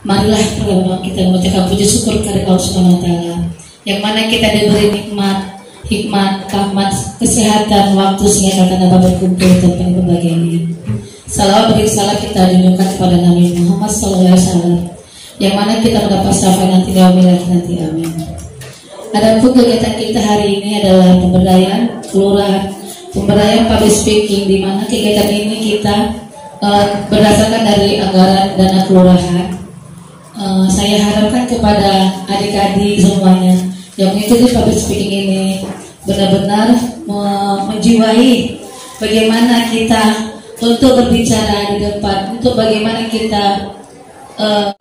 Marilah kita mengucapkan puji syukur kepada Allah Subhanahu wa taala yang mana kita diberi nikmat, hikmat, rahmat, kesehatan, waktu sehingga kita dapat berkumpul tanpa kebahagiaan. Salawat beri salam kita junjungkan kepada Nabi Muhammad SAW yang mana kita mendapat syafaat nanti di akhirat nanti, amin. Adapun kegiatan kita hari ini adalah pemberdayaan kelurahan, pemberdayaan public speaking, di mana kegiatan ini kita berdasarkan dari anggaran dana kelurahan. Saya harapkan kepada adik-adik semuanya yang mengikuti public speaking ini benar-benar menjiwai bagaimana kita untuk berbicara di depan, untuk bagaimana kita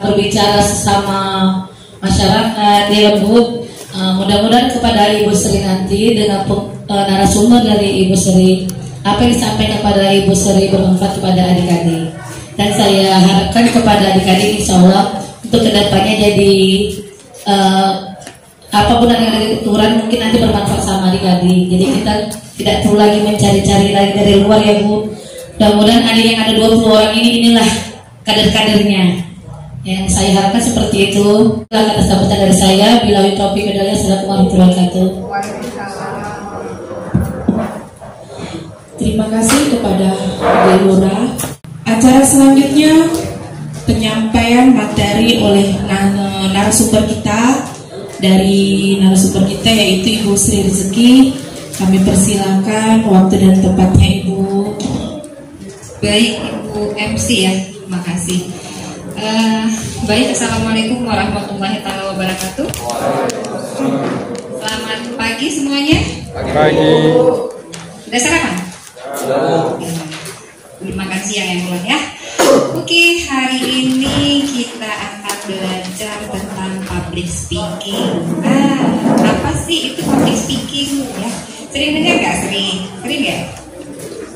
berbicara sesama masyarakat. Ya Bu, mudah-mudahan kepada Ibu Sri nanti dengan narasumber dari Ibu Sri, apa yang disampaikan kepada Ibu Sri bermanfaat kepada adik-adik. Dan saya harapkan kepada adik-adik insya Allah untuk kedepannya jadi apapun yang ada di kelurahan mungkin nanti bermanfaat sama adik-adik. Jadi kita tidak perlu lagi mencari-cari lagi dari luar ya Bu. Mudah-mudahan adik yang ada 20 orang inilah kader-kadernya. Yang saya harapkan seperti itu. Kata sambutan dari saya. Billahi taufiq wal hidayah. Assalamualaikum warahmatullahi wabarakatuh. Terima kasih kepada Ibu Lurah. Acara selanjutnya penyampaian materi oleh narasumber kita. Dari narasumber kita yaitu Ibu Sri Rezeki. Kami persilakan waktu dan tempatnya Ibu. Baik Ibu MC ya, terima kasih. Baik, assalamualaikum warahmatullahi wabarakatuh. Selamat pagi semuanya. Pagi. Sudah sarapan? Terima kasih yang mulia ya. Oke, hari ini kita akan belajar tentang public speaking. Apa sih itu public speaking ya? Sering dengar nggak? Sering ya?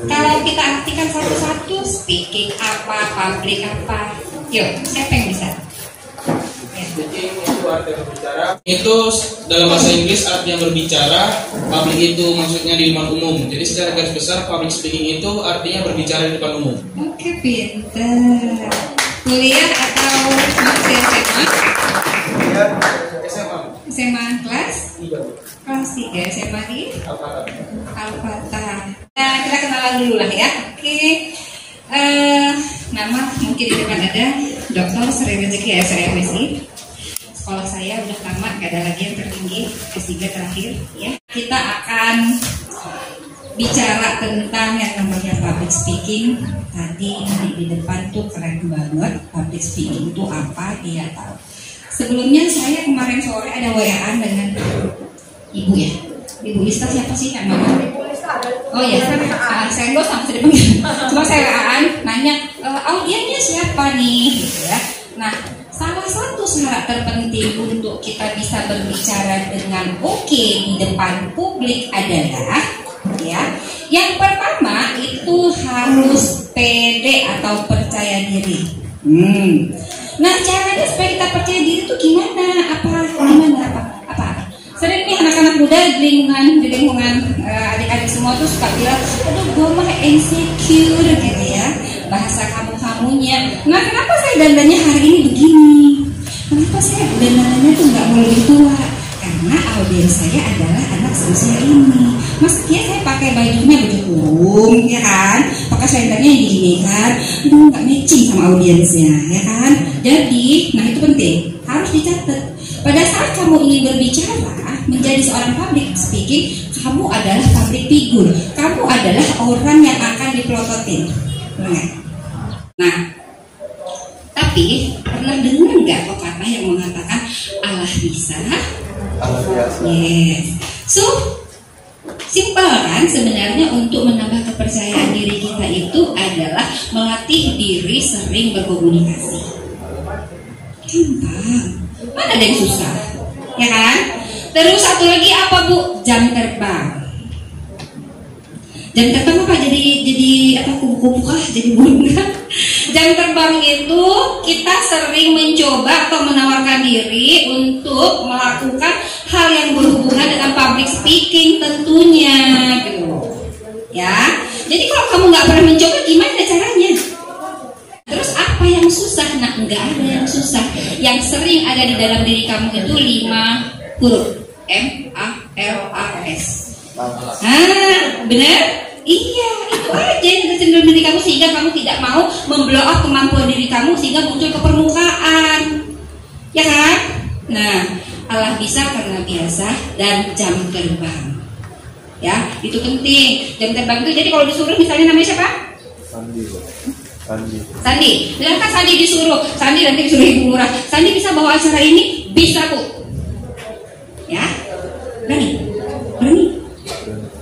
Kalau kita artikan satu-satu, speaking apa, public apa? Yuk, siapa yang bisa? Speaking itu artinya berbicara. Itu dalam bahasa Inggris artinya berbicara. Public itu maksudnya di depan umum. Jadi secara garis besar public speaking itu artinya berbicara di depan umum. Oke, pintar. Kuliah atau masih SMA? SMA kelas? Kelas 3 SMA di Al-Fatah. Nah, kita kenalan dulu lah ya. Oke. Nama mungkin di depan ada Dr. Sri Rezeki SMSI. Sekolah saya udah tamat, gak ada lagi yang tertinggi, S3 terakhir ya. Kita akan bicara tentang yang namanya public speaking. Tadi di depan tuh keren banget, public speaking itu apa dia tahu. Sebelumnya saya kemarin sore ada WA-an dengan Ibu ya. Ibu Lista siapa sih namanya? Oh ya, saya nggak sama dipanggil. Cuma saya WA-an nanya audiennya siapa nih, gitu ya. Nah, salah satu syarat terpenting untuk kita bisa berbicara dengan oke di depan publik adalah ya, yang pertama itu harus pede atau percaya diri. Nah, caranya supaya kita percaya diri itu gimana? Apa? Sering nih anak-anak muda di lingkungan adik-adik semua tuh suka bilang, aduh gue mah insecure gitu ya, bahasa kamu-kamunya. Nah, kenapa saya dandannya hari ini begini? Kenapa saya dandannya tuh nggak mau lebih tua? Karena audiens saya adalah anak seusia ini. Maksudnya saya pakai bajunya baju kurung, ya kan? Pakai senternya yang gini kan? Aduh, nggak matching sama audiensnya, ya kan? Jadi, nah itu penting, harus dicatat. Pada saat kamu ingin berbicara menjadi seorang public speaking, kamu adalah public figure. Kamu adalah orang yang akan dipelototin. Nah, tapi pernah dengar nggak pepatah yang mengatakan Allah bisa? Yes. So, simpel kan sebenarnya untuk menambah kepercayaan diri kita itu adalah melatih diri sering berkomunikasi. Gampang. Mana ada yang susah, ya kan? Terus satu lagi apa Bu? Jam terbang. Jam terbang apa? Jadi apa? Kupu-kupu kah? Jadi bunga. Jam terbang itu kita sering mencoba atau menawarkan diri untuk melakukan hal yang berhubungan dengan public speaking tentunya, gitu. Ya. Jadi kalau kamu nggak pernah mencoba, gimana caranya? Terus apa yang susah? Nah, nggak ada yang susah. susah. Yang sering ada di dalam diri kamu itu 5 huruf. MALAS. Benar? Iya, itu aja yang terjadi dalam diri kamu sehingga kamu tidak mau memblow up kemampuan diri kamu sehingga muncul ke permukaan. Ya kan? Nah, Allah bisa karena biasa dan jam terbang. Ya, itu penting. Jam terbang itu jadi kalau disuruh misalnya namanya siapa? Sandi. Silahkan Sandi disuruh. Sandi nanti disuruh Ibu Lurah. Sandi bisa bawa acara ini? Bisa, Bu. Ya?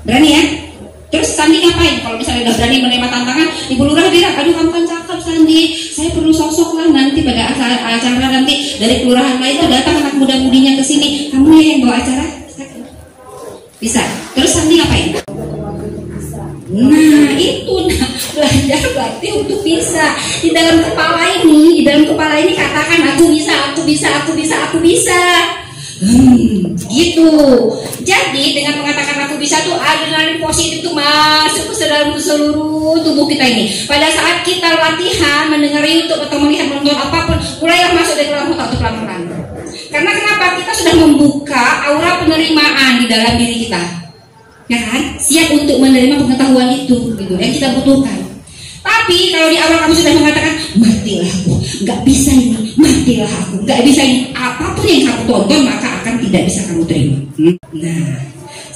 Berani ya? Terus Sandi ngapain? Kalau misalnya udah berani menerima tantangan, Ibu Lurah bilang, aduh kamu kan cakep Sandi, saya perlu sosok lah nanti pada acara nanti dari kelurahan lain tuh datang anak muda-mudinya ke sini, kamu yang bawa acara? Bisa. Terus Sandi ngapain? Nah itu, belajar berarti untuk bisa. Di dalam kepala ini katakan aku bisa. Gitu. Jadi dengan mengatakan aku bisa tuh adrenalin positif tuh masuk ke dalam seluruh tubuh kita ini. Pada saat kita latihan mendengar YouTube atau melihat menonton apapun, mulailah masuk dari dalam otak itu pelan-pelan. Karena kenapa? Kita sudah membuka aura penerimaan di dalam diri kita, ya kan? Siap untuk menerima pengetahuan itu, gitu yang kita butuhkan. Tapi kalau di awal kamu sudah mengatakan matilah aku, nggak bisa ini, matilah aku, nggak bisa ini, apapun yang kamu tonton maka akan tidak bisa kamu terima. Nah,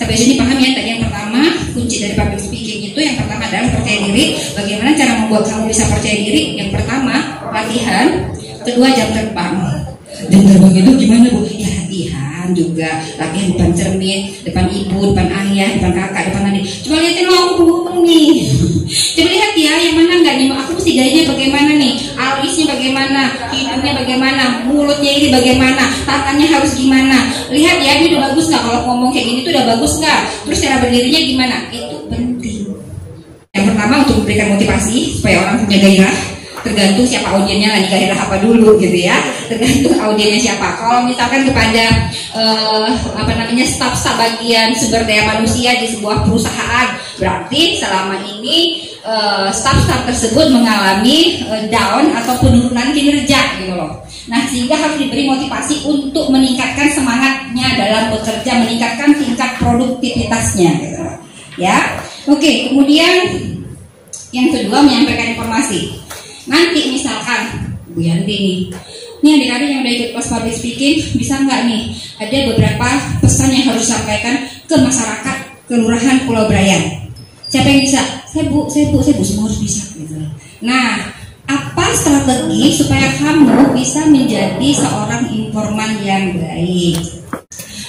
sampai sini paham ya? Tadi yang pertama kunci dari public speaking itu yang pertama adalah percaya diri. Bagaimana cara membuat kamu bisa percaya diri? Yang pertama latihan, kedua jam terbang. Jam terbang itu gimana Bu? Ya latihan juga, latihan depan cermin, depan ibu, depan ayah, depan kakak, depan adik. Coba lihatin lo aku nih. Coba lihat ya, yang mana enggak nih? Aku mesti gayanya bagaimana nih? Alisnya bagaimana? Hidungnya bagaimana? Mulutnya ini bagaimana? Tangannya harus gimana? Lihat ya, ini udah bagus nggak? Kalau ngomong kayak gini tuh udah bagus nggak? Terus cara berdirinya gimana? Itu penting. Yang pertama untuk memberikan motivasi supaya orang punya gairah. Tergantung siapa audiennya lagi gairah apa dulu gitu ya. Tergantung audiennya siapa. Kalau misalkan kepada staf bagian sumber daya manusia di sebuah perusahaan, berarti selama ini staf-staf tersebut mengalami down atau penurunan kinerja gitu loh. Nah, sehingga harus diberi motivasi untuk meningkatkan semangatnya dalam bekerja, meningkatkan tingkat produktivitasnya gitu. Ya. Oke, kemudian yang kedua menyampaikan informasi. Nanti misalkan Bu Yanti nih adik-adik yang udah ikut kelas public speaking, bisa nggak nih ada beberapa pesan yang harus disampaikan ke masyarakat Kelurahan Pulau Brayan. Siapa yang bisa? Saya bu, semua harus bisa gitu. Nah, apa strategi supaya kamu bisa menjadi seorang informan yang baik?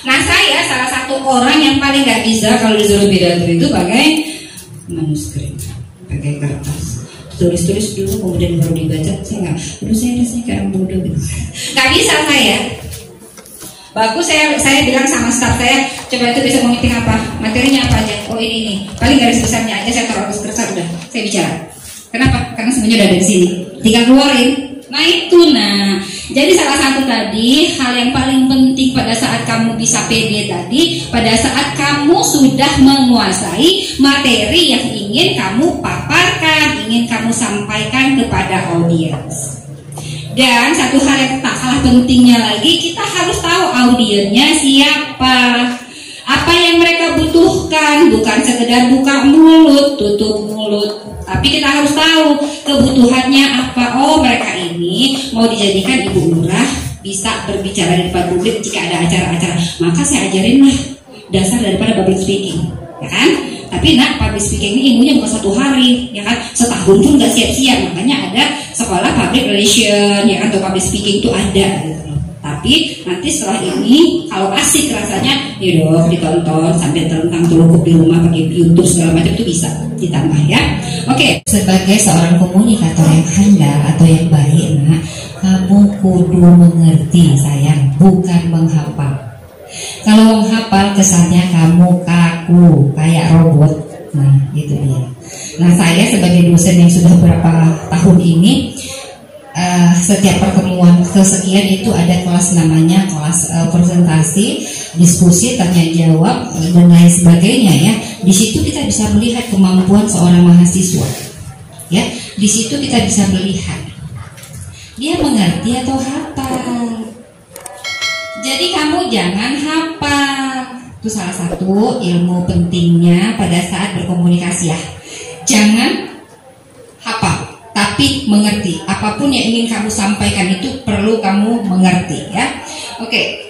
Nah, saya salah satu orang yang paling nggak bisa kalau disuruh pidato itu pakai manuskrip, pakai kertas. Tulis dulu kemudian baru dibaca. Saya nggak, saya kayak bodoh gitu. Nggak bisa saya. Bagus saya bilang sama staff saya, coba itu bisa meeting apa, materinya apa aja. Oh ini nih, paling garis besarnya aja saya taruh di kertas udah, saya bicara. Kenapa? Karena semuanya udah ada di sini, tinggal keluarin. Nah itu jadi salah satu tadi hal yang paling penting pada saat kamu bisa pede tadi, pada saat kamu sudah menguasai materi yang ingin kamu paparkan, ingin kamu sampaikan kepada audiens. Dan satu hal yang tak kalah pentingnya lagi, kita harus tahu audiennya siapa, apa yang mereka butuhkan, bukan sekedar buka mulut, tutup mulut. Tapi kita harus tahu kebutuhannya apa. Oh, mereka ini mau dijadikan Ibu Lurah, bisa berbicara di depan publik jika ada acara-acara. Maka saya ajarinlah dasar daripada public speaking, ya kan? Tapi public speaking ini ilmunya bukan 1 hari, ya kan? Setahun pun nggak siap-siap. Makanya ada sekolah public relation, ya kan? Untuk public speaking itu ada gitu. Tapi nanti setelah ini kalau asik rasanya, ya dong ditonton sampai terentang telungkup di rumah pakai YouTube segala macam itu bisa ditambah ya. Oke. Sebagai seorang komunikator yang handal atau yang baik, kamu kudu mengerti sayang, bukan menghafal. Kalau menghafal kesannya kamu kaku kayak robot. Nah itu dia. Nah saya sebagai dosen yang sudah berapa tahun ini, setiap pertemuan kesekian itu ada kelas namanya kelas presentasi, diskusi, tanya jawab dan lain sebagainya ya. Di situ kita bisa melihat kemampuan seorang mahasiswa. Ya, di situ kita bisa melihat. Dia mengerti atau hafal. Jadi kamu jangan hafal. Itu salah satu ilmu pentingnya pada saat berkomunikasi ya. Jangan hafal, tapi mengerti. Apapun yang ingin kamu sampaikan itu perlu kamu mengerti ya. Oke.